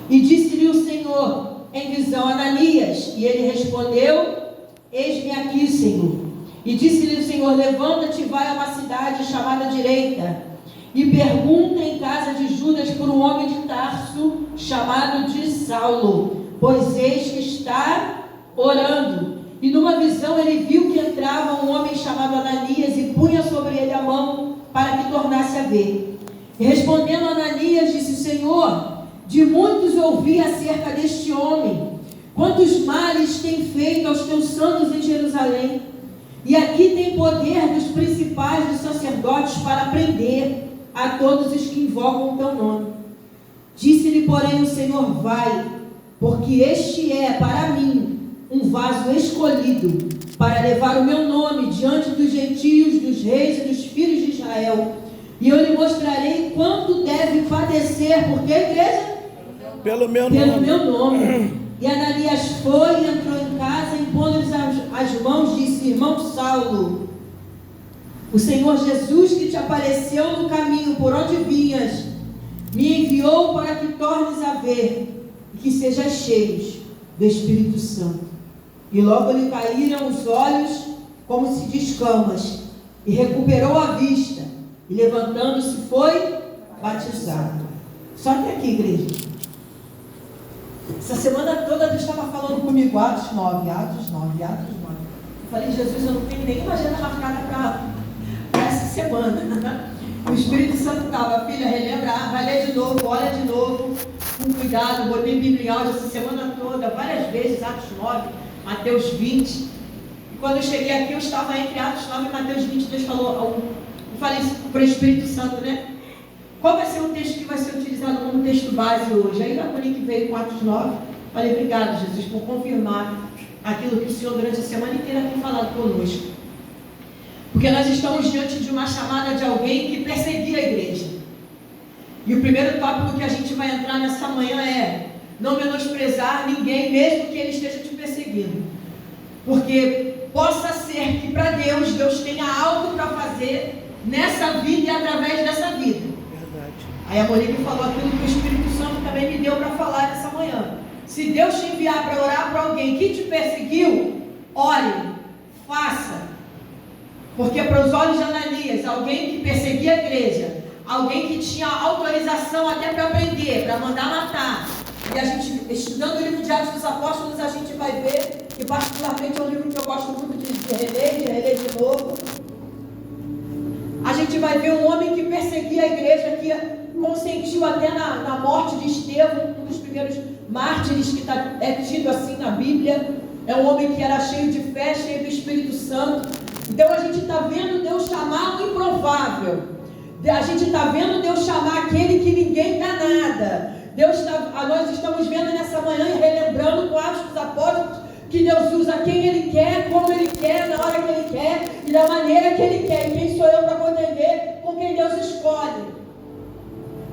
E disse-lhe o Senhor em visão: Ananias. E ele respondeu: eis-me aqui, Senhor. E disse-lhe o Senhor: levanta-te e vai a uma cidade chamada Direita, e pergunta em casa de Judas por um homem de Tarso, chamado de Saulo, pois eis que está orando. E numa visão ele viu que entrava um homem chamado Ananias e punha sobre ele a mão para que tornasse a ver. E respondendo Ananias, disse: Senhor, de muitos ouvi acerca deste homem, quantos males tem feito aos teus santos em Jerusalém. E aqui tem poder dos principais dos sacerdotes para prender a todos os que invocam o teu nome. Disse-lhe, porém, o Senhor: vai, porque este é para mim um vaso escolhido para levar o meu nome diante dos gentios, dos reis e dos filhos de Israel. E eu lhe mostrarei quanto deve padecer, porque a igreja? Pelo meu nome. E Ananias foi e entrou em casa, impondo-lhes as mãos, disse: irmão Saulo, o Senhor Jesus, que te apareceu no caminho por onde vinhas, me enviou para que tornes a ver e que sejais cheios do Espírito Santo. E logo lhe caíram os olhos como se de escamas, e recuperou a vista, e levantando-se foi batizado. Só que aqui, igreja, essa semana toda Deus estava falando comigo: Atos 9. Eu falei: Jesus, eu não tenho nenhuma agenda marcada para essa semana. O Espírito Santo estava: filha, relembra, vai ler de novo, olha de novo, com cuidado. Botei Bíblia em áudio essa semana toda, várias vezes, Atos 9, Mateus 20. E quando eu cheguei aqui, eu estava entre Atos 9 e Mateus 20. Deus falou, eu falei para o Espírito Santo, né? Qual vai ser o texto que vai ser utilizado como texto base hoje? Aí a Monique veio com Atos 9. Falei: obrigado, Jesus, por confirmar aquilo que o Senhor durante a semana inteira tem falado conosco. Porque nós estamos diante de uma chamada de alguém que perseguia a igreja. E o primeiro tópico que a gente vai entrar nessa manhã é: não menosprezar ninguém, mesmo que ele esteja te perseguindo. Porque possa ser que para Deus tenha algo para fazer nessa vida e através dessa vida. Aí a Monique falou aquilo que o Espírito Santo também me deu para falar nessa manhã. Se Deus te enviar para orar para alguém que te perseguiu, ore, faça. Porque para os olhos de Ananias, alguém que perseguia a igreja, alguém que tinha autorização até para prender, para mandar matar. E a gente, estudando o livro de Atos dos Apóstolos, a gente vai ver, que particularmente é um livro que eu gosto muito de reler de novo. A gente vai ver um homem que perseguia a igreja, que consentiu até na morte de Estevão, um dos primeiros mártires que é tido assim na Bíblia. É um homem que era cheio de fé, cheio do Espírito Santo. Então a gente está vendo Deus chamar o improvável. A gente está vendo Deus chamar aquele que ninguém dá nada. Nós estamos vendo nessa manhã e relembrando com Atos dos Apóstolos que Deus usa quem Ele quer, como Ele quer, na hora que Ele quer e da maneira que Ele quer. E quem sou eu para contender com quem Deus escolhe?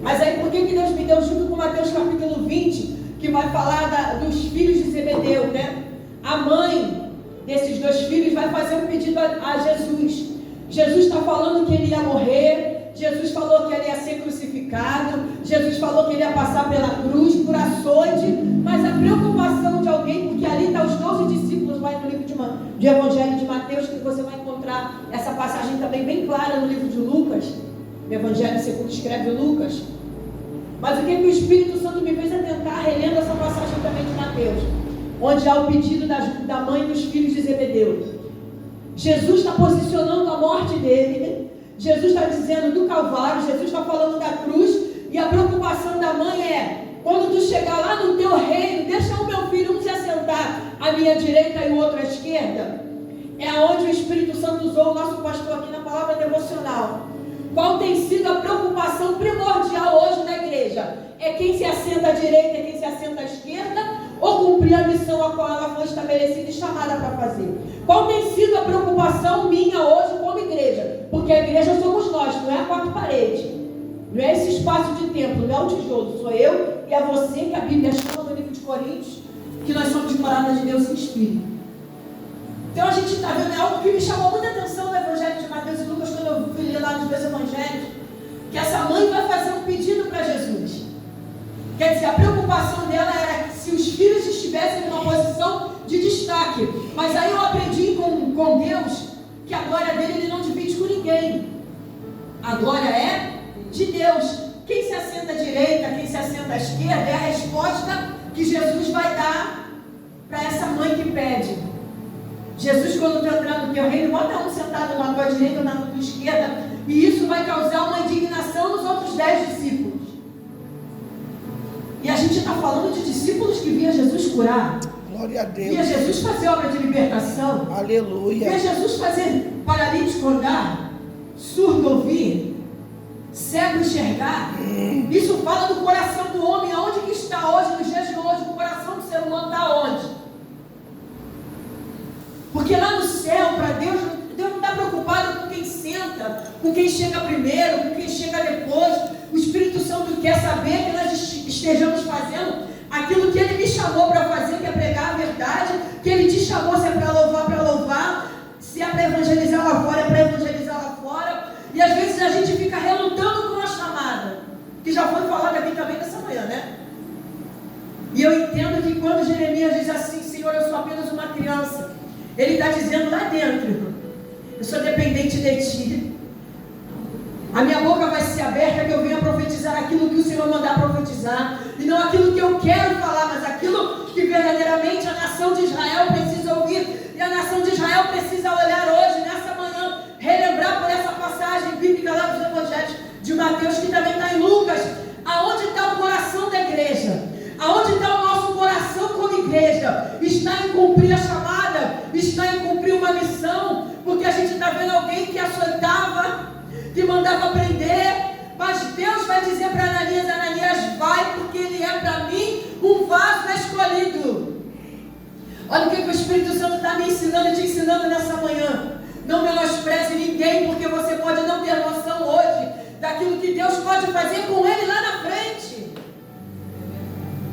Mas aí por que Deus me deu, junto com Mateus capítulo 20, que vai falar dos filhos de Zebedeu, né? A mãe desses dois filhos vai fazer um pedido a Jesus. Jesus está falando que ele ia morrer, Jesus falou que ele ia ser crucificado, Jesus falou que ele ia passar pela cruz, por açoite, mas a preocupação de alguém, porque ali está os 12 discípulos, vai no livro de Evangelho de Mateus, que você vai encontrar essa passagem também bem clara no livro de Lucas, o Evangelho segundo escreve Lucas. Mas o que o Espírito Santo me fez tentar relendo essa passagem também de Mateus, onde há o pedido da mãe dos filhos de Zebedeu. Jesus está posicionando a morte dele, Jesus está dizendo do Calvário, Jesus está falando da cruz, e a preocupação da mãe é: quando tu chegar lá no teu reino, deixa o meu filho um se assentar à minha direita e o outro à esquerda. É aonde o Espírito Santo usou o nosso pastor aqui na palavra devocional. Qual tem sido a preocupação primordial hoje na igreja? É quem se assenta à direita, é quem se assenta à esquerda, ou cumprir a missão a qual ela foi estabelecida e chamada para fazer? Qual tem sido a preocupação minha hoje como igreja? Porque a igreja somos nós, não é a quatro paredes, não é esse espaço de templo, não é o tijolo, sou eu e é você, que a Bíblia chama no livro de Coríntios, que nós somos morada de Deus em Espírito. Então a gente está vendo, é algo que me chamou muita atenção no Evangelho de Mateus e Lucas, quando eu fui ler lá nos dois Evangelhos, que essa mãe vai fazer um pedido para Jesus. Quer dizer, a preocupação dela era que se os filhos estivessem numa posição de destaque. Mas aí eu aprendi com Deus que a glória dele ele não divide com ninguém. A glória é de Deus. Quem se assenta à direita, quem se assenta à esquerda, é a resposta que Jesus vai dar para essa mãe que pede. Jesus, quando está entrando no teu reino, bota um sentado na tua direita ou na tua esquerda, e isso vai causar uma indignação nos outros 10 discípulos. E a gente está falando de discípulos que via Jesus curar. Glória a Deus. Via Jesus fazer obra de libertação. Aleluia. Via Jesus fazer paralítico andar, surdo ouvir, cego enxergar. Isso fala do coração do homem. Aonde que está hoje, nos dias de hoje, o coração do ser humano está onde? Porque lá no céu, para Deus não está preocupado com quem senta, com quem chega primeiro, com quem chega depois. O Espírito Santo quer saber que nós estejamos fazendo aquilo que Ele me chamou para fazer, que é pregar a verdade, que Ele te chamou, se é para louvar, se é para evangelizar lá fora, é para evangelizar lá fora. E às vezes a gente fica relutando com a chamada, que já foi falado aqui também nessa manhã, né? E eu entendo que quando Jeremias diz assim, Senhor, eu sou apenas uma criança, ele está dizendo lá dentro, eu sou dependente de Ti. A minha boca vai ser aberta que eu venha profetizar aquilo que o Senhor mandar profetizar, e não aquilo que eu quero falar, mas aquilo que verdadeiramente a nação de Israel precisa ouvir. E a nação de Israel precisa olhar hoje, nessa manhã, relembrar por essa passagem bíblica lá dos Evangelhos de Mateus, que também está em Lucas, aonde está o coração da igreja, aonde está o nosso coração como igreja. Está em cumprir a chamada, está em cumprir uma missão, porque a gente está vendo alguém que açoitava, que mandava prender, mas Deus vai dizer para Ananias, Ananias, vai, porque ele é para mim um vaso escolhido. Olha o que o Espírito Santo está me ensinando e te ensinando nessa manhã. Não menospreze ninguém, porque você pode não ter noção hoje daquilo que Deus pode fazer com ele lá na frente.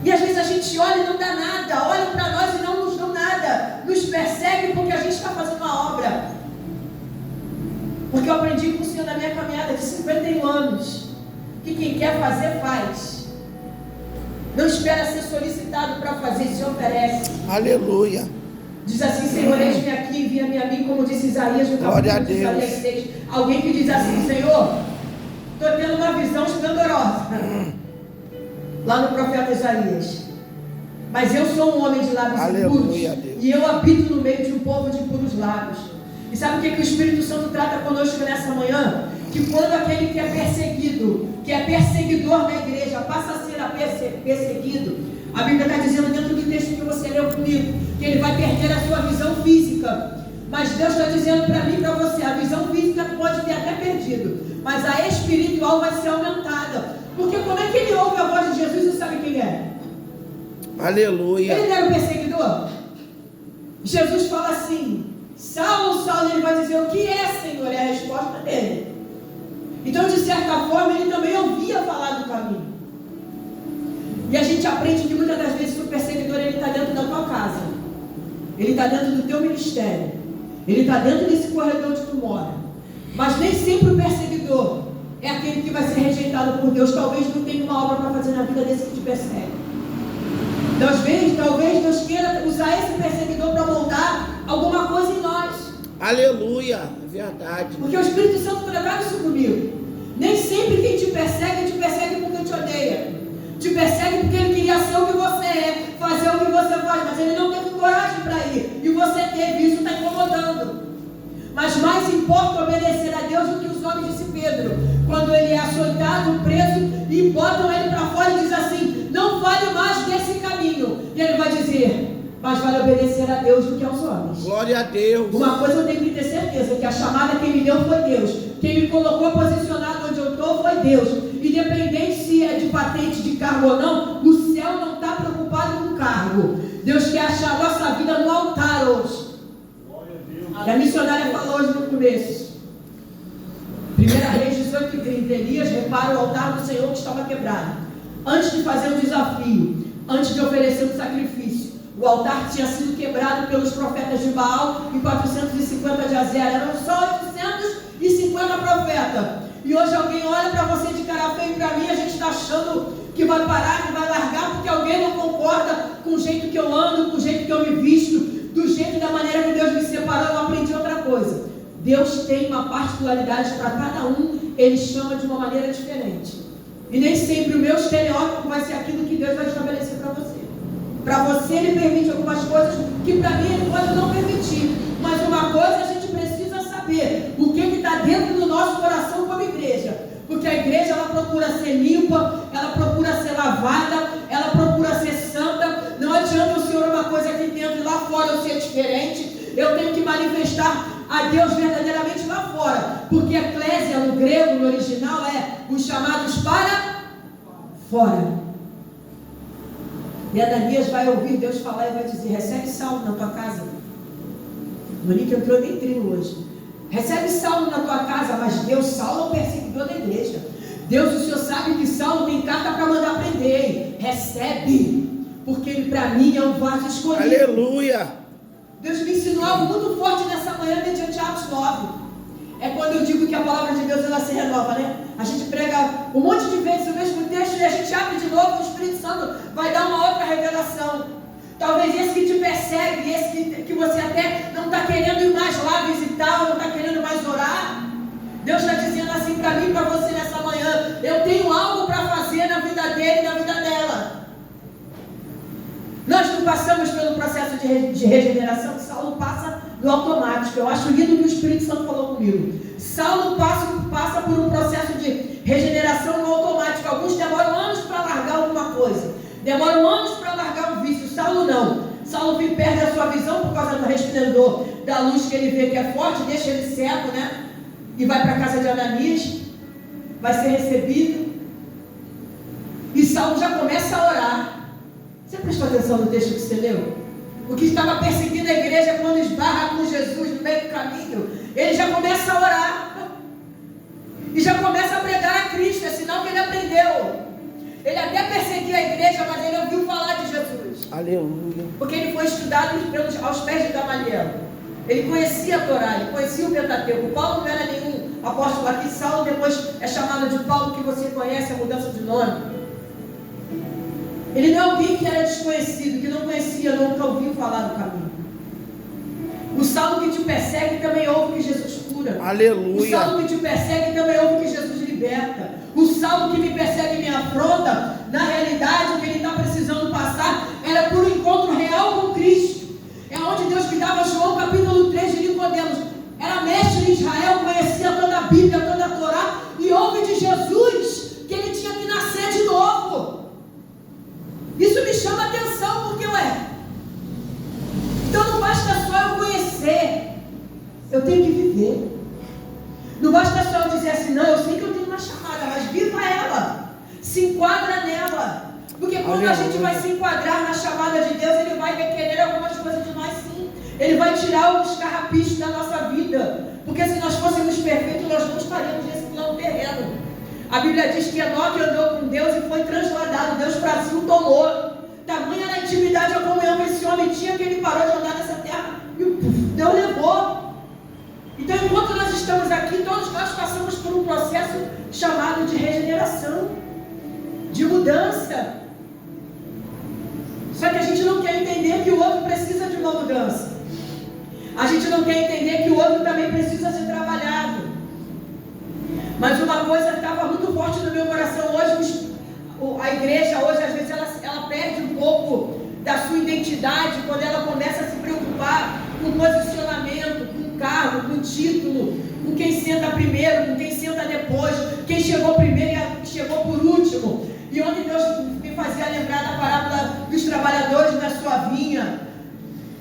E às vezes a gente olha e não dá nada, olha para nós e não nos dão nada, nos persegue porque a gente está fazendo uma obra. Porque eu aprendi com o Senhor na minha caminhada de 51 anos, que quem quer fazer, faz. Não espera ser solicitado para fazer, se oferece. Aleluia. Diz assim, Senhor, eis-me aqui, envia-me a mim, como disse Isaías no capítulo de Isaías 6. Alguém que diz assim, Senhor, estou tendo uma visão esplendorosa. Lá no profeta Isaías. Mas eu sou um homem de lábios puros, e eu habito no meio de um povo de puros lábios. E sabe o que o Espírito Santo trata conosco nessa manhã? Que quando aquele que é perseguido, que é perseguidor da igreja, passa a ser perseguido, a Bíblia está dizendo dentro do texto que você leu comigo, que ele vai perder a sua visão física. Mas Deus está dizendo para mim e para você, a visão física pode ter até perdido, mas a espiritual vai ser aumentada. Porque como é que ele ouve a voz de Jesus e sabe quem é? Aleluia. Ele não era o perseguidor? Jesus fala assim, Saulo, Saulo, ele vai dizer, o que é, Senhor? É a resposta dele. Então, de certa forma, ele também ouvia falar do caminho. E a gente aprende que muitas das vezes o perseguidor, ele está dentro da tua casa. Ele está dentro do teu ministério. Ele está dentro desse corredor onde tu mora. Mas nem sempre o perseguidor é aquele que vai ser rejeitado por Deus. Talvez não tenha uma obra para fazer na vida desse que te persegue. Talvez Deus queira usar esse perseguidor para moldar alguma coisa em nós. Aleluia, verdade. Porque o Espírito Santo tratava isso comigo. Nem sempre quem te persegue porque te odeia. Te persegue porque ele queria ser o que você é, fazer o que você faz, mas ele não teve coragem para ir. E você teve, isso está incomodando. Mas mais importa obedecer a Deus do que os homens, disse Pedro. Quando ele é açoitado, preso, e botam ele para fora e diz assim, não fale mais desse caminho. E ele vai dizer, mas vale obedecer a Deus do que aos homens. Glória a Deus. Uma coisa eu tenho que ter certeza, que a chamada quem me deu foi Deus. Quem me colocou posicionado onde eu estou foi Deus. Independente se é de patente, de cargo ou não, o céu não está preocupado com o cargo. Deus quer achar a nossa vida no altar hoje. E a missionária falou hoje no começo. 1 Reis 18:30. Elias repara o altar do Senhor que estava quebrado. Antes de fazer o desafio, antes de oferecer o sacrifício, o altar tinha sido quebrado pelos profetas de Baal e 450 de Azera. Eram só 850 profetas. E hoje alguém olha para você de cara feia e para mim, a gente está achando que vai parar, que vai largar, porque alguém não concorda com o jeito que eu ando, com o jeito que eu me visto, do jeito da maneira que Deus me separou. Eu aprendi outra coisa. Deus tem uma particularidade para cada um, Ele chama de uma maneira diferente. E nem sempre o meu estereótipo vai ser aquilo que Deus vai estabelecer para você. Para você Ele permite algumas coisas que para mim Ele pode não permitir. Mas uma coisa a gente precisa saber, o que está dentro do nosso coração como igreja. Porque a igreja ela procura ser limpa, ela procura ser lavada, ela procura ser santa. Não adianta o Senhor uma coisa aqui dentro e lá fora eu ser diferente. Eu tenho que manifestar a Deus verdadeiramente lá fora. Porque eclésia no grego, no original, é os chamados para fora. E Ananias vai ouvir Deus falar e vai dizer: recebe Saulo na tua casa. Monique entrou nem trio hoje. Recebe Saulo na tua casa, mas Deus, Saulo é o perseguidor da igreja. Deus, o Senhor sabe que Saulo tem carta para mandar prender. Recebe, porque ele para mim é um vaso escolhido. Aleluia. Deus me ensinou algo muito forte nessa manhã, mediante Atos 9. É quando eu digo que a palavra de Deus ela se renova, né? A gente prega um monte de vezes o mesmo texto e a gente abre de novo, o Espírito Santo vai dar uma outra revelação. Talvez esse que te persegue, esse que você até não está querendo ir mais lá visitar, não está querendo mais orar. Deus está dizendo assim para mim e para você nessa manhã: eu tenho algo para fazer na vida dele e na vida dela. Nós não passamos pelo processo de regeneração que Saulo passa no automático. Eu acho lindo que o Espírito Santo falou comigo. Saulo passa por um processo de regeneração no automático. Alguns demoram anos para largar alguma coisa. Demoram anos para largar o vício. Saulo não. Saulo perde a sua visão por causa do resplendor da luz que ele vê que é forte, deixa ele cego, né? E vai para a casa de Ananias, vai ser recebido. E Saulo já começa a orar. Você prestou atenção no texto que você leu? O que estava perseguindo a igreja quando esbarra com Jesus no meio do caminho, ele já começa a orar. E já começa a pregar a Cristo, é sinal que ele aprendeu. Ele até perseguia a igreja, mas ele ouviu falar de Jesus. Aleluia. Porque ele foi estudado aos pés de Gamaliel. Ele conhecia a Torá, ele conhecia o Pentateuco. Paulo não era nenhum apóstolo aqui. Saulo depois é chamado de Paulo, que você conhece, a mudança de nome. Ele não é alguém que era desconhecido, que não conhecia, nunca ouviu falar do caminho. O Saulo que te persegue também ouve que Jesus cura. Aleluia. O Saulo que te persegue também ouve que Jesus liberta. O Saulo que me persegue e me afronta, na realidade o que ele está precisando passar era por um encontro real com Cristo. É onde Deus me dava João capítulo 3 de Nicodemos. Era mestre em Israel, conhecia toda a Bíblia, toda a Torá, e ouve de Jesus que ele tinha que nascer de novo. Isso me chama a atenção, porque então não basta só eu conhecer, eu tenho que viver. Não basta só eu dizer assim: não, eu sei que eu tenho uma chamada, mas viva ela, se enquadra nela. Porque quando a gente vai se enquadrar na chamada de Deus, Ele vai requerer algumas coisas de nós, sim. Ele vai tirar os carrapichos da nossa vida. Porque se nós fôssemos perfeitos, nós não estaríamos nesse plano terreno. A Bíblia diz que Enoque andou com Deus e foi transladado. Deus para si o tomou. Tamanha era a intimidade e a comunhão que esse homem tinha, que ele parou de andar nessa terra e Deus levou. Então, enquanto nós estamos aqui, todos nós passamos por um processo chamado de regeneração, de mudança. Só que a gente não quer entender que o outro precisa de uma mudança. A gente não quer entender que o outro também precisa ser trabalhado. Mas uma coisa que estava muito forte no meu coração hoje, a igreja hoje, às vezes, ela perde um pouco da sua identidade quando ela começa a se preocupar com posicionamento, com cargo, com título, com quem senta primeiro, com quem senta depois, quem chegou primeiro e chegou por último. E onde Deus me fazia lembrar da parábola dos trabalhadores na sua vinha.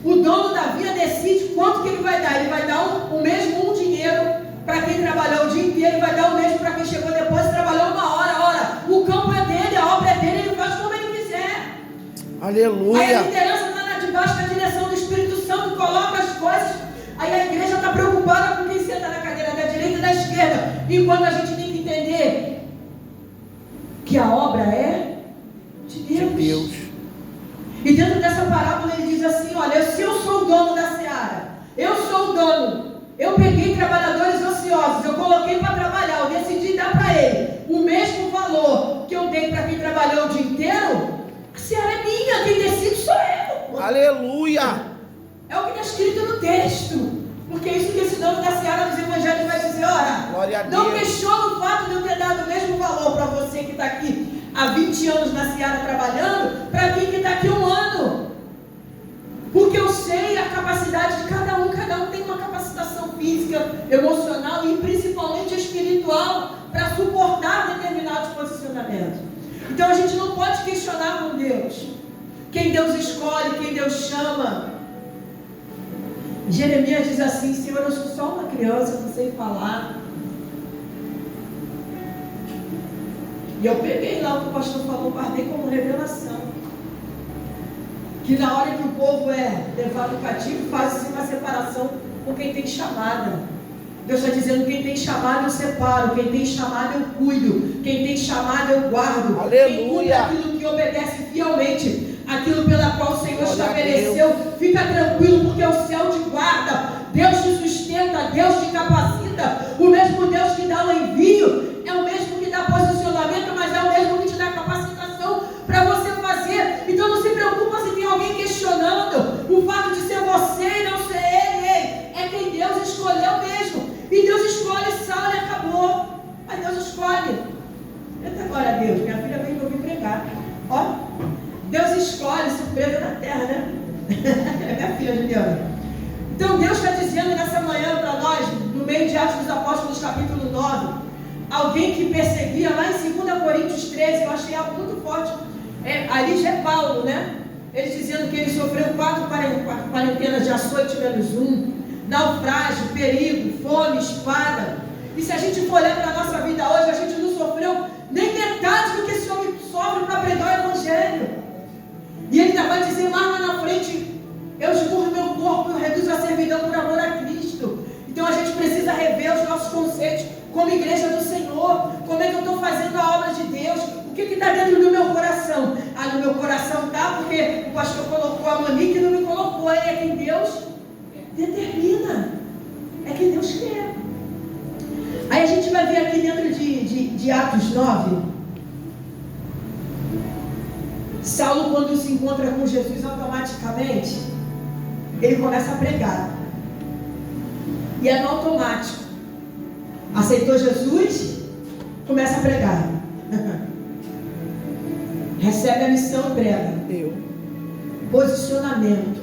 O dono da vinha decide quanto que ele vai dar. Ele vai dar o mesmo dinheiro para quem trabalhou o dia inteiro, vai dar o mesmo para quem chegou depois e trabalhou uma hora. Ora, o campo é dele, a obra é dele, ele faz como ele quiser. Aleluia. Aí a liderança está debaixo da direção do Espírito Santo, coloca as coisas. Aí a igreja está preocupada com quem senta na cadeira da direita e da esquerda. Enquanto a gente tem que entender que a obra é de Deus. E dentro dessa parábola ele diz assim: olha, se eu sou o dono da seara, eu sou o dono. Eu peguei trabalhadores ociosos, eu coloquei para trabalhar, eu decidi dar para ele o mesmo valor valor que eu dei para quem trabalhou o dia inteiro, a seara é minha, quem decide sou eu. Aleluia. É o que está escrito no texto. Porque é isso que esse dono da seara dos evangelhos vai dizer: ora, não questiona o fato de eu ter dado o mesmo valor para você que está aqui há 20 anos na seara trabalhando, para quem que está aqui 1 ano. Porque eu sei a capacidade de cada um tem uma capacitação física, emocional e principalmente espiritual para suportar determinados posicionamentos. Então a gente não pode questionar com Deus quem Deus escolhe, quem Deus chama. Jeremias diz assim: Senhor, eu sou só uma criança, não sei falar. E eu peguei lá o que o pastor falou, guardei como revelação. Que na hora que o povo é levado cativo, faz-se uma separação com quem tem chamada. Deus está dizendo: quem tem chamado eu separo, quem tem chamado eu cuido, quem tem chamado eu guardo. Aleluia. Quem cuida aquilo que obedece fielmente, aquilo pela qual o Senhor estabeleceu, fica tranquilo, porque o céu te guarda, Deus te sustenta, Deus te capacita. O mesmo Deus que dá o envio é o mesmo que dá posicionamento, mas é o mesmo que te dá capacitação para você fazer. Então não se preocupa se tem alguém questionando o fato de ser você e não ser ele. É quem Deus escolheu mesmo. E Deus escolhe Saulo e acabou. Mas Deus escolhe. Eita, glória a Deus. Minha filha veio me ouvir pregar. Ó, Deus escolhe, surpresa na terra, né? É minha filha, Juliana. Então Deus está dizendo nessa manhã para nós, no meio de Atos dos Apóstolos, capítulo 9, alguém que perseguia lá em 2 Coríntios 13, eu achei algo muito forte. Ali já é Paulo, né? Ele dizendo que ele sofreu 4 quarentenas de açoite menos 1, naufrágio, perigo, fome, espada. E se a gente for olhar para a nossa vida hoje, a gente não sofreu nem metade do que esse homem sofre para pregar o Evangelho. E ele ainda vai dizer lá na frente: eu esmurro meu corpo, eu reduzo a servidão por amor a Cristo. Então a gente precisa rever os nossos conceitos como igreja do Senhor. Como é que eu estou fazendo a obra de Deus? O que está dentro do meu coração? No meu coração está porque o pastor colocou a Monique e não me colocou. Aí é quem Deus determina, é quem Deus quer. Aí a gente vai ver aqui dentro de Atos 9, Saulo, quando se encontra com Jesus, automaticamente ele começa a pregar. E é no automático. Aceitou Jesus, começa a pregar. Recebe a missão e prega. Posicionamento.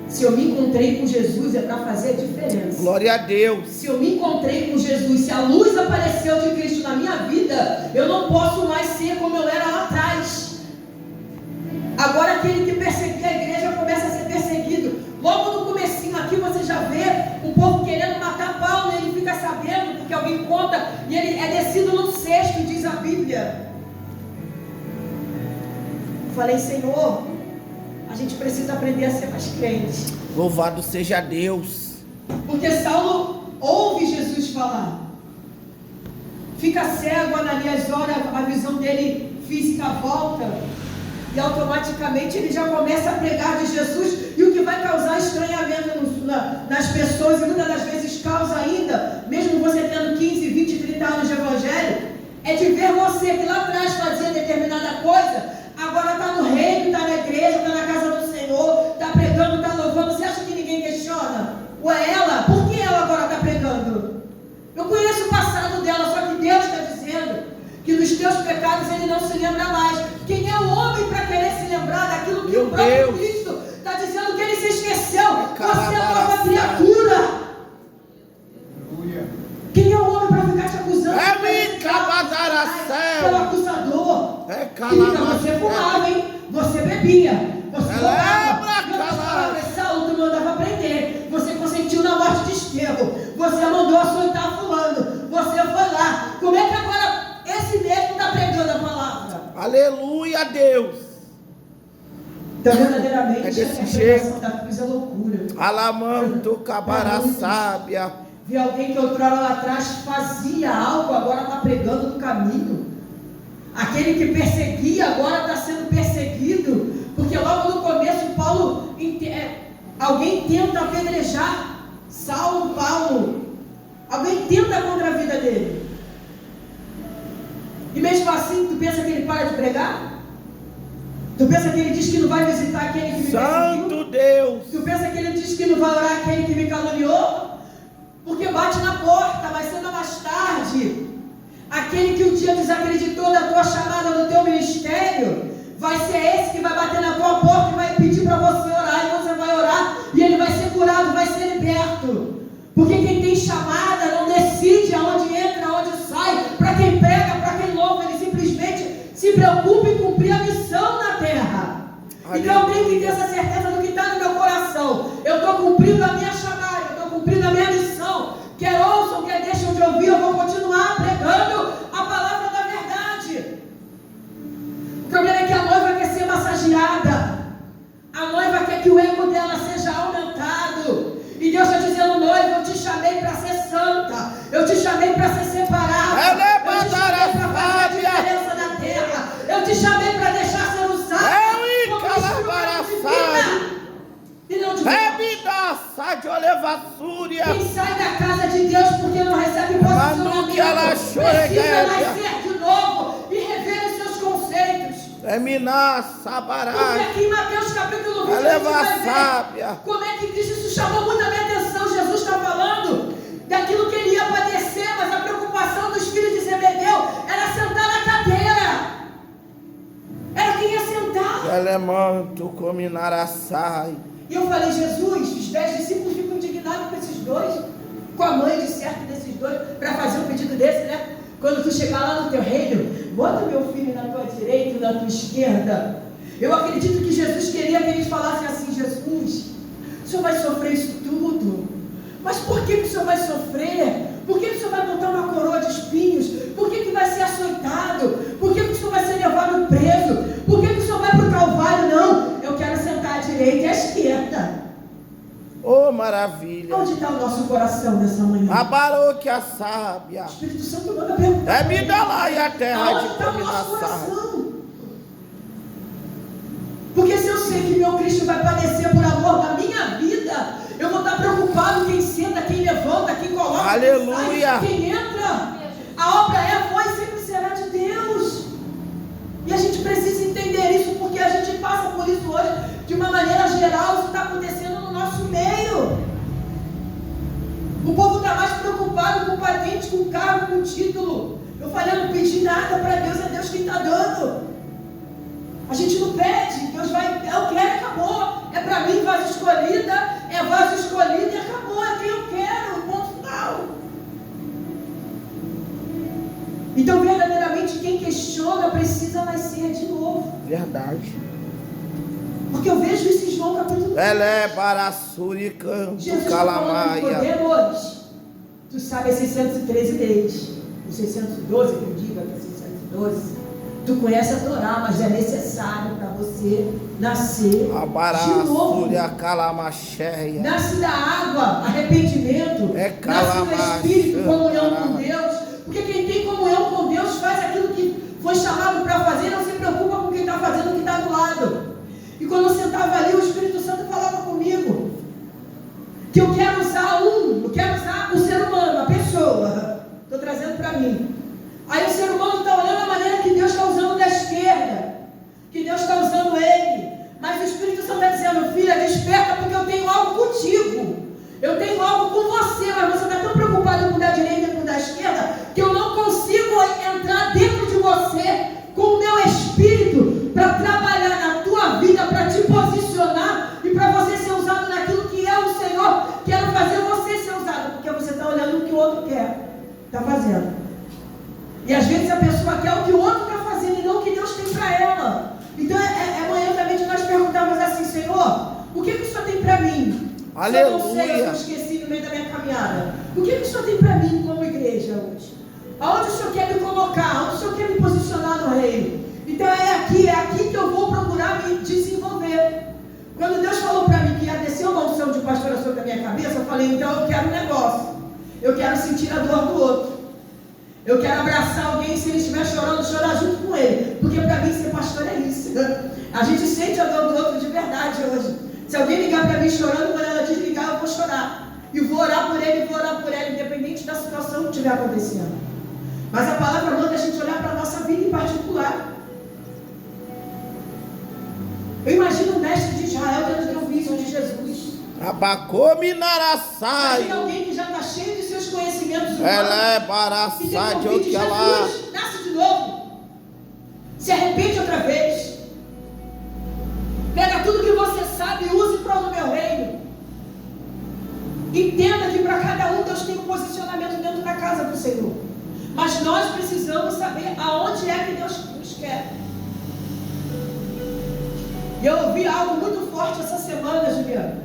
Se eu me encontrei com Jesus, é para fazer a diferença. Glória a Deus. Se eu me encontrei com Jesus, se a luz apareceu de Cristo na minha vida, eu não posso mais ser como eu era lá atrás. Agora aquele que perseguia a igreja começa a ser perseguido. Logo no comecinho aqui você já vê o povo querendo matar Paulo. Ele fica sabendo porque alguém conta, e ele é descido no cesto, diz a Bíblia. Eu falei: Senhor, a gente precisa aprender a ser mais crente. Louvado seja Deus. Porque Saulo ouve Jesus falar, fica cego, analisa, olha, a visão dele física volta, e automaticamente ele já começa a pregar de Jesus. E o que vai causar estranhamento nas pessoas, e muitas das vezes causa ainda, mesmo você tendo 15, 20, 30 anos de evangelho, é de ver você que lá atrás fazia determinada coisa, agora está no reino, está na igreja, está na casa do Senhor, está pregando, está louvando. Você acha que ninguém questiona? Ué, ela? Por que ela agora está pregando? Eu conheço o passado dela, só que Deus está dizendo que dos teus pecados ele não se lembra mais. Quem é o homem para querer se lembrar daquilo que o próprio Cristo está dizendo que ele se esqueceu? Você é a nova criatura. Quem é o homem para ficar te acusando? É o acusador. Você fumava, hein? Você bebia. Você roubava. Saulo, tu mandava prender. Você consentiu na morte de Estevão. Você mandou açoitar fulano. Você foi lá. Como é que agora esse mesmo está pregando a palavra? Aleluia, Deus. Então, verdadeiramente, é desse a pregação da cruz é loucura. Alamanto cabaraçábia. Vi alguém que outrora lá atrás fazia algo, agora está pregando no caminho. Aquele que perseguia agora está sendo perseguido. Porque logo no começo Paulo, alguém tenta apedrejar Paulo. Alguém tenta contra a vida dele. E mesmo assim, tu pensa que ele para de pregar? Tu pensa que ele diz que não vai visitar aquele que me perseguiu? Santo Deus. Tu pensa que ele diz que não vai orar aquele que me caluniou? Porque bate na porta, vai ser mais tarde. Aquele que um dia desacreditou da tua chamada, do teu ministério, vai ser esse que vai bater na tua porta e vai pedir para você orar, e você vai orar, e ele vai ser curado, vai ser liberto. Porque quem tem chamada não decide aonde entra, aonde sai, para quem prega, para quem louva, ele simplesmente se preocupa em cumprir a missão na terra. Então eu tenho que ter essa certeza do que está no meu coração. Eu estou cumprindo a minha chamada, eu estou cumprindo a minha missão. Quer ouçam, quer deixem de ouvir, eu vou continuar pregando a palavra da verdade. O problema é que a noiva quer ser massageada. A noiva quer que o ego dela seja aumentado. E Deus está dizendo, noiva, eu te chamei para ser santa. Eu te chamei para ser separada. Eu te chamei para fazer a diferença na terra. Eu te chamei para deixar ser usada como instrumento de vida. E não de quem sai da casa de Deus porque não recebe posicionamento precisa nascer de novo e rever os seus conceitos. Porque aqui em Mateus capítulo 20 a gente vai ver como é que Cristo, isso chamou muito a minha atenção. Jesus está falando daquilo que ele ia padecer, mas a preocupação dos filhos de Zebedeu era sentar na cadeira. Era quem ia sentar. E eu falei, Jesus, os 10 discípulos ficam indignados com esses dois, com a mãe de certo desses dois, para fazer um pedido desse, né? Quando tu chegar lá no teu reino, bota meu filho na tua direita e na tua esquerda. Eu acredito que Jesus queria que eles falassem assim, Jesus, o Senhor vai sofrer isso tudo, mas por que o Senhor vai sofrer? Por que o Senhor vai botar uma coroa de espinhos? Por que vai ser açoitado? Por que o Senhor vai ser levado preso? Por que o Senhor vai para o Calvário? Não, eu quero sentar à direita e à esquerda. Oh, maravilha. Onde está o nosso coração nessa manhã? O Espírito Santo manda perguntar. É me dá lá e a terra onde está o nosso coração? Porque se eu sei que meu Cristo vai padecer por amor da minha vida, eu vou estar preocupado quem senta, quem levanta, quem coloca, aleluia, quem sai, quem entra. A obra é, foi e sempre será de Deus. E a gente precisa entender isso, porque a gente passa por isso hoje de uma maneira geral. Isso está acontecendo no nosso meio. O povo está mais preocupado com patente, com cargo, com título. Eu falei, eu não pedi nada para Deus, é Deus quem está dando. A gente não pede, Deus vai, eu quero, acabou. É para mim, vaso escolhida, é vaso escolhido e acabou, é quem eu quero, ponto final. Então, verdadeiramente, quem questiona precisa nascer de novo. Verdade. Porque eu vejo isso em João capítulo 3. Jesus falando, Nicodemos, tu sabe as 613 leis, os 612 que eu digo, aqui 612. Tu conhece a Torá, mas é necessário para você nascer de novo. Nasce da água, arrependimento. Nasce do Espírito, comunhão com Deus. Porque quem tem comunhão com Deus faz aquilo que foi chamado para fazer, não se preocupa com quem está fazendo o que está do lado. E quando eu sentava ali, o Espírito Santo falava comigo que eu quero usar o ser humano, a pessoa. Estou trazendo para mim. Aí o ser humano está olhando a maneira que Deus está usando da esquerda, que Deus está usando ele. Mas o Espírito Santo está dizendo, filha, desperta, porque eu tenho algo contigo. Eu tenho algo com você, mas você está tão preocupado com o da direita e com o da esquerda, que eu não consigo entrar dentro de você com o meu Espírito para trabalhar na tua vida, para te posicionar e para você ser usado naquilo que eu, o Senhor, quero fazer você ser usado, porque você está olhando o que o outro quer, está fazendo. E às vezes a pessoa quer o que o outro está fazendo e não o que Deus tem para ela. Então é manhã também de nós perguntarmos assim, Senhor, o que o Senhor tem para mim? Aleluia. Se eu não sei, eu esqueci no meio da minha caminhada. O que o Senhor tem para mim como igreja hoje? Aonde o Senhor quer me colocar? Aonde o Senhor quer me posicionar no reino? Então é aqui que eu vou procurar me desenvolver. Quando Deus falou para mim que ia descer uma unção de pastora sobre a minha cabeça, eu falei, então eu quero um negócio. Eu quero sentir a dor do outro. Eu quero abraçar alguém, se ele estiver chorando, chorar junto com ele. Porque para mim ser pastor é isso. A gente sente a dor do outro de verdade hoje. Se alguém ligar para mim chorando, quando ela desligar, eu vou chorar. E vou orar por ele, independente da situação que estiver acontecendo. Mas a palavra manda a gente olhar para a nossa vida em particular. Eu imagino o mestre de Israel dentro do vício de Jesus. Abacome naraçai. Imagina alguém que já está cheio de seus conhecimentos humanos. Ela é Que baraçai tem de convite de Oquelá. Jesus, nasce de novo. Se arrepende outra vez. Pega tudo que você sabe e use para o meu reino. Entenda que para cada um Deus tem um posicionamento dentro da casa do Senhor. Mas nós precisamos saber aonde é que Deus nos quer. E eu ouvi algo muito forte essa semana, Juliana,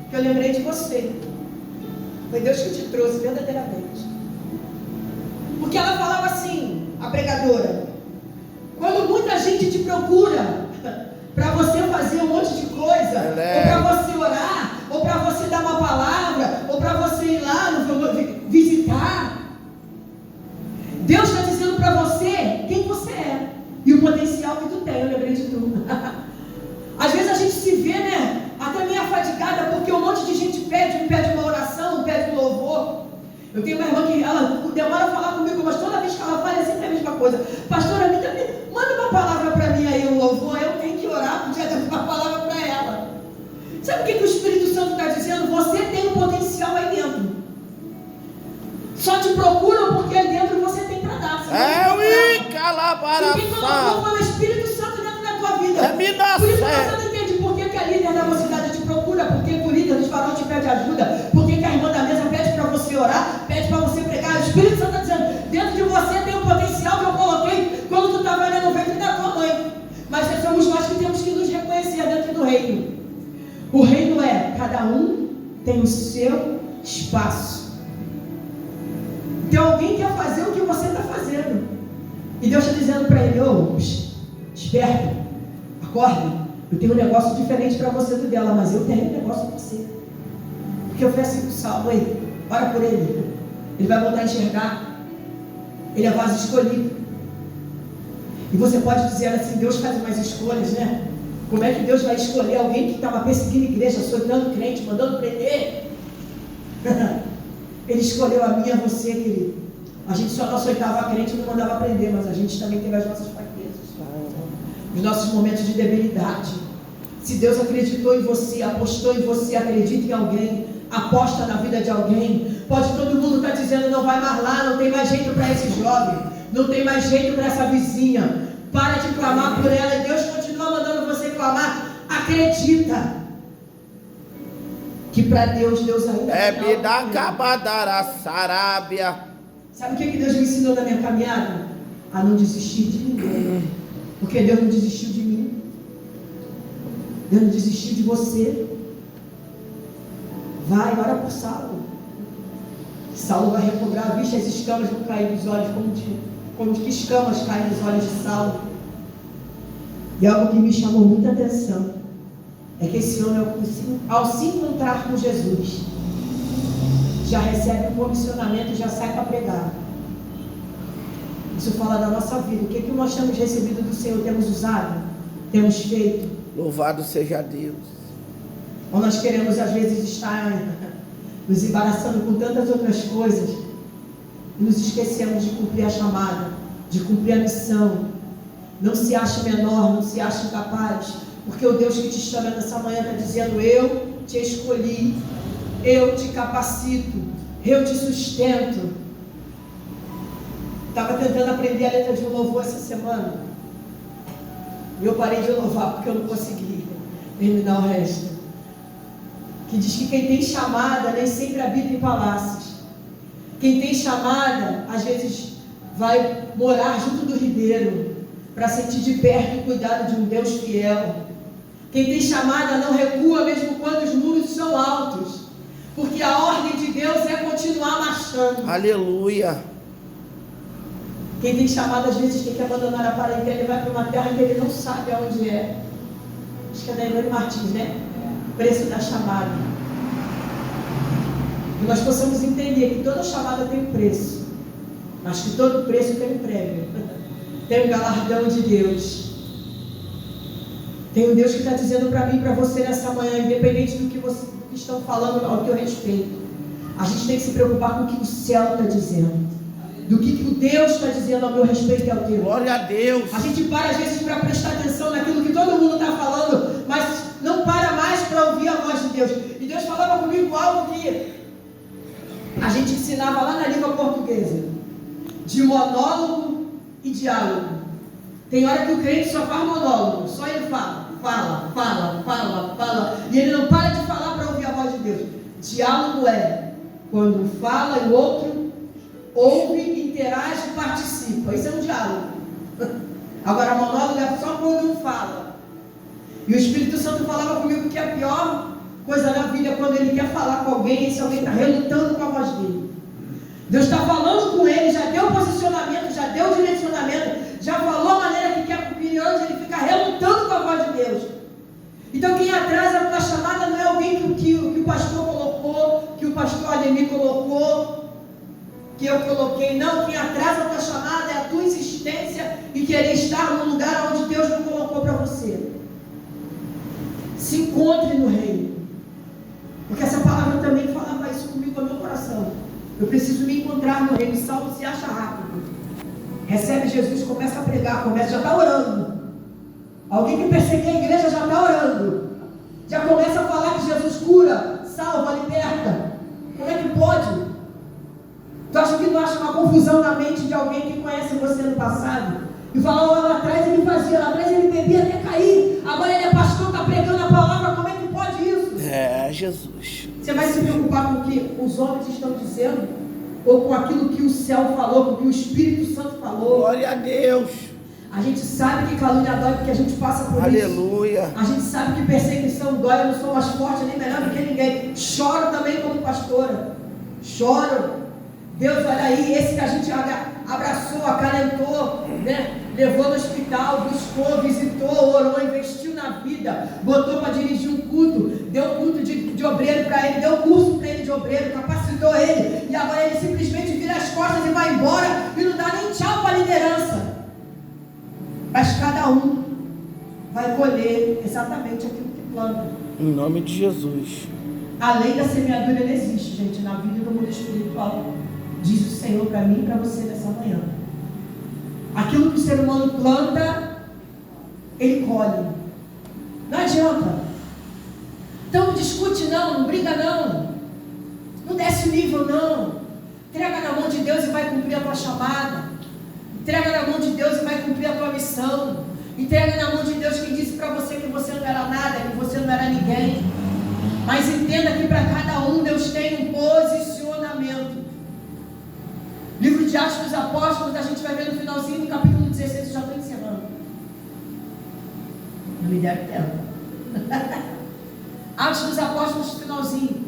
que eu lembrei de você. Foi Deus que te trouxe verdadeiramente. Porque ela falava assim, a pregadora: quando muita gente te procura para você fazer um monte de coisa, ou para você orar, ou para você dar uma palavra, ou para você ir lá visitar, Deus está dizendo para você quem você é e o potencial que tu tem. Eu lembrei de tu. Às vezes a gente se vê, né, até meio afadigada, porque um monte de gente pede uma oração, pede um louvor. Eu tenho uma irmã que ela demora a falar comigo, mas toda vez que ela fala é sempre a mesma coisa. Pastora, manda uma palavra para mim aí, um louvor. Eu tenho que orar, podia dar uma palavra para ela. Sabe o que o Espírito Santo está dizendo? Você tem um potencial aí dentro. Só te procuram porque aí dentro você tem para dar. É o E quem Icalabaraçai. colocou foi o Espírito Santo dentro da tua vida. É mina Por isso fé. você não entende por que a líder da mocidade te procura, por que o líder dos farol te pede ajuda, por que a irmã da mesa pede para você orar, pede para você pregar. O Espírito Santo está dizendo, dentro de você tem um potencial que eu coloquei quando tu estava ali no ventre da tua mãe. Mas somos nós que temos que nos reconhecer dentro do reino. O reino é, cada um tem o seu espaço. Então alguém quer fazer o que você está fazendo. E Deus está dizendo para ele: ô, esperto, acorde. Eu tenho um negócio diferente para você do dela, mas eu tenho um negócio para você. Porque eu falei assim: salve aí, ora por ele. Ele vai voltar a enxergar. Ele é vaso escolhido. E você pode dizer assim: Deus faz umas escolhas, né? Como é que Deus vai escolher alguém que estava perseguindo a igreja, açoitando crente, mandando prender? Ele escolheu a mim e a você, querido. A gente só não açoitava a crente e não mandava prender, mas a gente também teve as nossas fraquezas, os nossos momentos de debilidade. Se Deus acreditou em você, apostou em você, acredita em alguém, aposta na vida de alguém, pode todo mundo estar dizendo: não vai mais lá, não tem mais jeito para esse jovem, não tem mais jeito para essa vizinha. Para de clamar por ela e Deus continua mandando você clamar. Acredita que para Deus ainda É tem me algo da maior. cabadara sarábia. Sabe o que Deus me ensinou na minha caminhada? A não desistir de ninguém. Porque Deus não desistiu de mim. Deus não desistiu de você. Vai, ora por Saulo. Saulo vai recobrar a vista, as escamas vão cair dos olhos, como de que escamas caem nos olhos de Saulo. E algo que me chamou muita atenção é que esse homem, ao se encontrar com Jesus, já recebe um comissionamento e já sai para pregar. Isso fala da nossa vida. O que nós temos recebido do Senhor? Temos usado? Temos feito? Louvado seja Deus. Ou nós queremos às vezes estar nos embaraçando com tantas outras coisas e nos esquecemos de cumprir a chamada, de cumprir a missão. Não se ache menor, não se ache incapaz, porque o Deus que te chama nessa manhã está dizendo: eu te escolhi, eu te capacito, eu te sustento. Estava tentando aprender a letra de um louvor essa semana e eu parei de louvar porque eu não consegui terminar o resto. Que diz que quem tem chamada nem sempre habita em palácios. Quem tem chamada às vezes vai morar junto do ribeiro para sentir de perto o cuidado de um Deus fiel. Quem tem chamada não recua mesmo quando os muros são altos, porque a ordem de Deus é continuar marchando. Aleluia. Quem tem chamada às vezes tem que abandonar a parentela e vai para uma terra que ele não sabe aonde é. Acho que é da Elaine Martins, né? Preço da chamada. Que nós possamos entender que toda chamada tem um preço, mas que todo preço tem um prêmio, tem um galardão de Deus. Tem um Deus que está dizendo para mim e para você nessa manhã, independente do que estão falando ao teu respeito, a gente tem que se preocupar com o que o céu está dizendo. do que o Deus está dizendo ao meu respeito e ao teu. Glória a Deus. A gente para às vezes para prestar atenção naquilo que todo mundo está falando, mas não para mais para ouvir a voz de Deus. E Deus falava comigo algo que a gente ensinava lá na língua portuguesa, de monólogo e diálogo. Tem hora que o crente só faz monólogo, só ele fala, e ele não para de falar para ouvir a voz de Deus. Diálogo é quando fala e o outro ouve, interage, participa. Isso é um diálogo. Agora, monólogo é só quando um fala. E o Espírito Santo falava comigo que a pior coisa na vida é quando ele quer falar com alguém e esse alguém está relutando com a voz dele. Deus está falando com ele, já deu posicionamento, já deu direcionamento, já falou a maneira que quer com ele antes, ele fica relutando com a voz de Deus. Então quem atrasa a tua chamada não é alguém que o pastor colocou, que o pastor Ademir colocou, que eu coloquei, não. Quem atrasa a tua chamada é a tua insistência e querer estar no lugar onde Deus não colocou para você. Se encontre no reino, porque essa palavra também falava isso comigo no meu coração. Eu preciso me encontrar no reino. Saulo se acha rápido, recebe Jesus, começa a pregar, já está orando. Alguém que perseguia a igreja já está orando, já começa a falar que Jesus cura, salva, liberta. Como é que pode? Tu acha que não acha uma confusão na mente de alguém que conhece você no passado? E fala, oh, lá atrás ele fazia, lá atrás ele bebia até cair, agora ele é pastor, está pregando a palavra, como é que pode isso? É, Jesus. Você vai se preocupar com o que os homens estão dizendo? Ou com aquilo que o céu falou, com o que o Espírito Santo falou? Glória a Deus. A gente sabe que calúnia dói porque a gente passa por isso. Aleluia. A gente sabe que perseguição dói. Eu não sou mais forte nem melhor do que ninguém. Choro também como pastora. Choro. Deus, olha aí, esse que a gente abraçou, acalentou, né? Levou no hospital, buscou, visitou, orou, investiu na vida, botou para dirigir um culto, deu culto de obreiro para ele, deu curso para ele de obreiro, capacitou ele, e agora ele simplesmente vira as costas e vai embora e não dá nem tchau para a liderança. Mas cada um vai colher exatamente aquilo que planta. Em nome de Jesus. A lei da semeadura, ela existe, gente, na vida do mundo espiritual. Diz o Senhor para mim e para você nessa manhã. Aquilo que o ser humano planta, ele colhe. Não adianta. Então não discute não, não briga não. Não desce o nível não. Entrega na mão de Deus e vai cumprir a tua chamada. Entrega na mão de Deus e vai cumprir a tua missão. Entrega na mão de Deus que disse para você que você não era nada, que você não era ninguém. Mas entenda que para cada um Deus tem um posicionamento. Livro de Atos dos Apóstolos, a gente vai ver no finalzinho do capítulo 16, eu já estou encerrando. Não me deram tempo. Atos dos Apóstolos, finalzinho.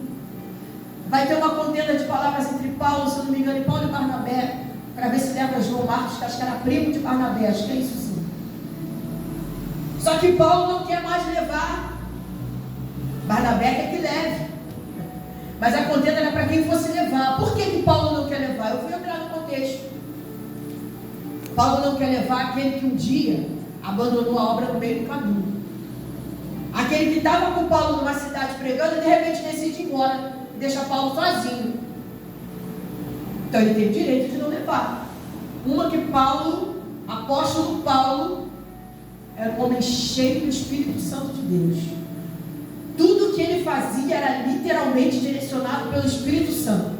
Vai ter uma contenda de palavras entre Paulo, se eu não me engano, e Paulo e Barnabé, para ver se leva João Marcos, que acho que era primo de Barnabé, acho que é isso sim. Só que Paulo não quer mais levar. Barnabé quer que leve. Mas a contenda era para quem fosse levar. Por que Paulo não quer levar? Eu fui entrar no contexto. Paulo não quer levar aquele que um dia abandonou a obra no meio do caminho. Aquele que estava com Paulo numa cidade pregando e de repente decide ir embora. E deixa Paulo sozinho. Então ele tem o direito de não levar. Uma que Paulo, apóstolo Paulo, era um homem cheio do Espírito Santo de Deus. Tudo que ele fazia era literalmente direcionado pelo Espírito Santo.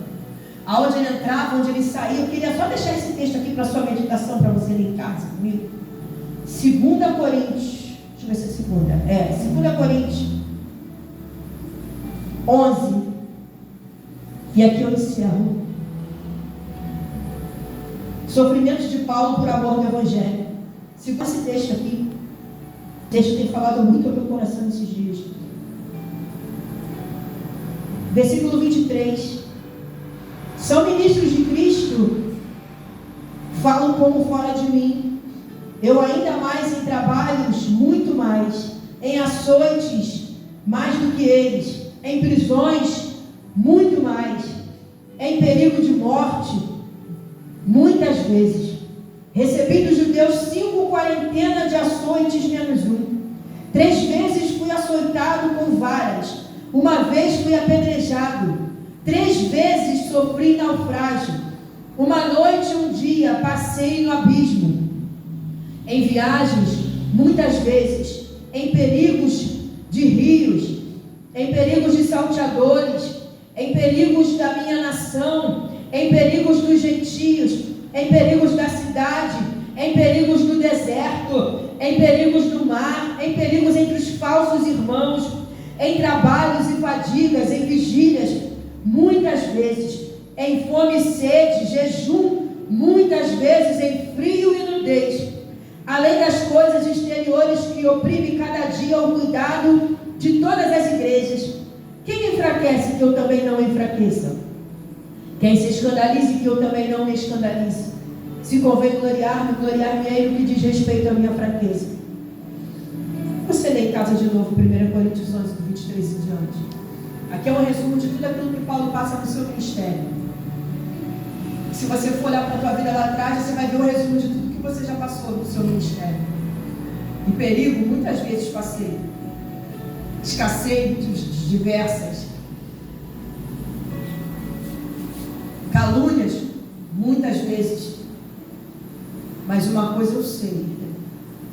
Aonde ele entrava, onde ele saía. Eu queria só deixar esse texto aqui para sua meditação, para você ler em casa comigo. 2 Coríntios, deixa eu ver se é segunda. 2 Coríntios 11. E aqui eu encerro. Sofrimentos de Paulo por amor do Evangelho. Segura esse texto aqui. O texto tem falado muito ao meu coração nesses dias. Versículo 23. São ministros de Cristo, falam como fora de mim. Eu ainda mais em trabalhos, muito mais. Em açoites, mais do que eles. Em prisões, muito mais. Em perigo de morte, muitas vezes. Recebi dos judeus 5 quarentenas de açoites menos 1. 3 vezes fui açoitado com varas. Uma vez fui apedrejado. 3 vezes sofri naufrágio. Uma noite, um dia, passei no abismo. Em viagens, muitas vezes, em perigos de rios, em perigos de salteadores, em perigos da minha nação, em perigos dos gentios, em perigos da cidade, em perigos do deserto, em perigos do mar, em perigos entre os falsos irmãos, em trabalhos e fadigas, em vigílias, muitas vezes, em fome e sede, jejum, muitas vezes em frio e nudez, além das coisas exteriores que oprimem cada dia o cuidado de todas as igrejas. Quem enfraquece que eu também não enfraqueça? Quem se escandalize que eu também não me escandalize? Se convém gloriar-me, gloriar-me-ei no que diz respeito à minha fraqueza. Você lê em casa de novo 1 Coríntios 11, 23 e diante. Aqui é um resumo de tudo aquilo que Paulo passa no seu ministério. Se você for olhar para a tua vida lá atrás, você vai ver o resumo de tudo que você já passou no seu ministério. Em perigo, muitas vezes passei. Escassez diversas. Calúnias, muitas vezes. Mas uma coisa eu sei,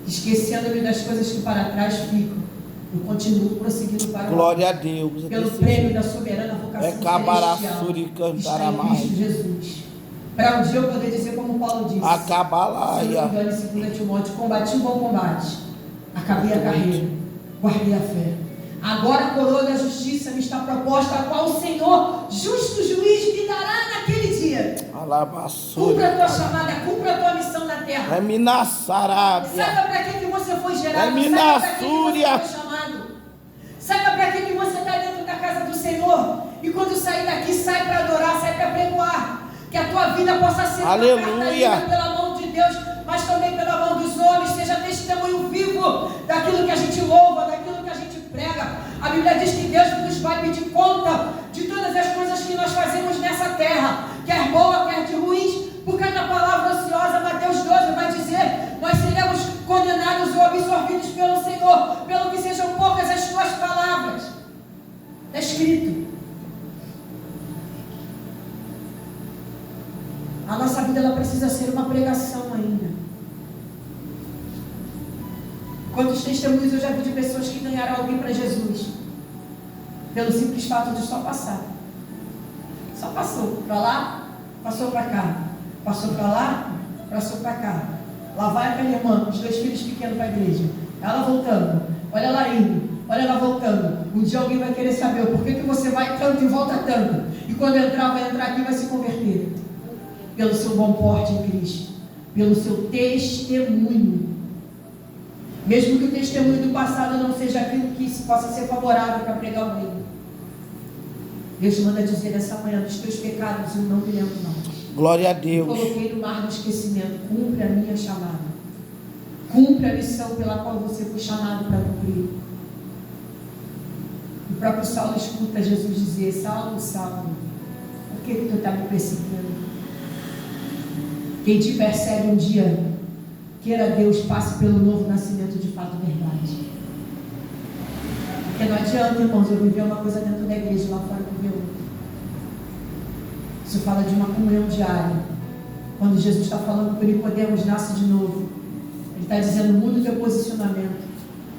esquecendo-me das coisas que para trás ficam, eu continuo prosseguindo para o Glória a Deus. pelo prêmio da soberana vocação celestial que está em Cristo Jesus. Para um dia eu poder dizer como Paulo disse, Acabalaia. se não me engano, em 2 Timóteo, combati o bom combate, acabei a carreira, guardei a fé. Agora a coroa da justiça me está proposta, a qual o Senhor, justo juiz, me dará naquele dia. Cumpra a tua chamada, cumpra a tua missão na terra. É Minassarabia. Saiba para que você foi gerado, É saiba para que Minassúria. você foi chamado. Saiba para que você está dentro da casa do Senhor. E quando sair daqui, sai para adorar, sai para pregoar. Que a tua vida possa ser Aleluia. pela mão de Deus, mas também pela mão dos homens. Seja testemunho vivo daquilo que a gente louva, daquilo que a gente prega. A Bíblia diz que Deus nos vai pedir conta de todas as coisas que nós fazemos nessa terra, quer boa, quer de ruins, porque na palavra ociosa, Mateus 12 vai dizer, nós seremos condenados ou absorvidos pelo Senhor, pelo que sejam poucas as tuas palavras. Está escrito. A nossa vida ela precisa ser uma pregação ainda. Quantos testemunhos eu já vi de pessoas que ganharam alguém para Jesus, pelo simples fato de só passar. Só passou para lá, passou para cá, passou para lá, passou para cá. Lá vai aquela irmã, os 2 filhos pequenos para a igreja, ela voltando, olha ela indo, olha ela voltando. Um dia alguém vai querer saber o porquê que você vai tanto e volta tanto, e quando entrar, vai entrar aqui e vai se converter. Pelo seu bom porte em Cristo, pelo seu testemunho. Mesmo que o testemunho do passado não seja aquilo que possa ser favorável para pregar o reino. Deus manda dizer nessa manhã, dos teus pecados eu não me lembro mais. Glória a Deus. Coloquei no mar do esquecimento. Cumpre a minha chamada. Cumpre a missão pela qual você foi chamado para cumprir. O próprio Saulo escuta Jesus dizer, Saulo, Saulo, por que tu está me perseguindo? Quem te persegue um dia, queira Deus, passe pelo novo nascimento de fato verdade. Porque não adianta, irmãos, eu viver uma coisa dentro da igreja, lá fora eu viver outra. Isso fala de uma comunhão diária. Quando Jesus está falando que Nicodemos nasce de novo, Ele está dizendo, muda o teu posicionamento,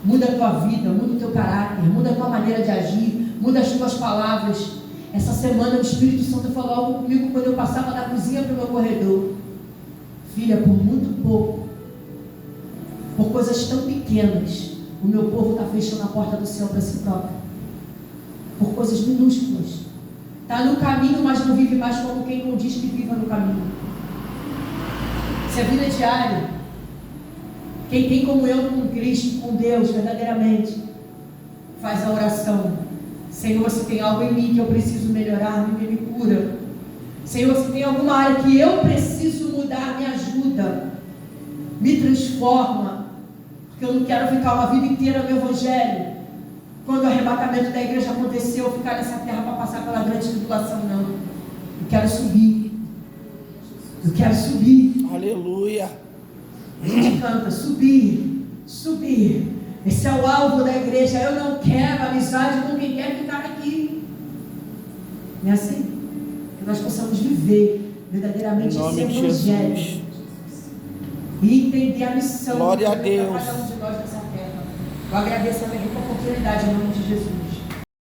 muda a tua vida, muda o teu caráter, muda a tua maneira de agir, muda as tuas palavras. Essa semana o Espírito Santo falou algo comigo quando eu passava da cozinha para o meu corredor. Filha, por muito pouco, por coisas tão pequenas, o meu povo está fechando a porta do céu para si próprio. Por coisas minúsculas. Está no caminho, mas não vive mais como quem não diz que viva no caminho. Isso é vida diária. Quem tem comunhão com Cristo, com Deus, verdadeiramente, faz a oração. Senhor, se tem algo em mim que eu preciso melhorar, me cura. Senhor, se tem alguma área que eu preciso mudar, me ajuda, me transforma, porque eu não quero ficar uma vida inteira no Evangelho. Quando o arrebatamento da igreja aconteceu, ficar nessa terra para passar pela grande tribulação, não. Eu quero subir. Eu quero subir. Aleluia. A gente canta, subir, subir. Esse é o alvo da igreja. Eu não quero amizade com quem quer ficar aqui. Não é assim? Que nós possamos viver verdadeiramente Em nome esse de evangelho. Jesus. E entender a missão Glória a que Deus tem Deus. para cada um de nós nessa terra. Eu agradeço a minha oportunidade em nome de Jesus.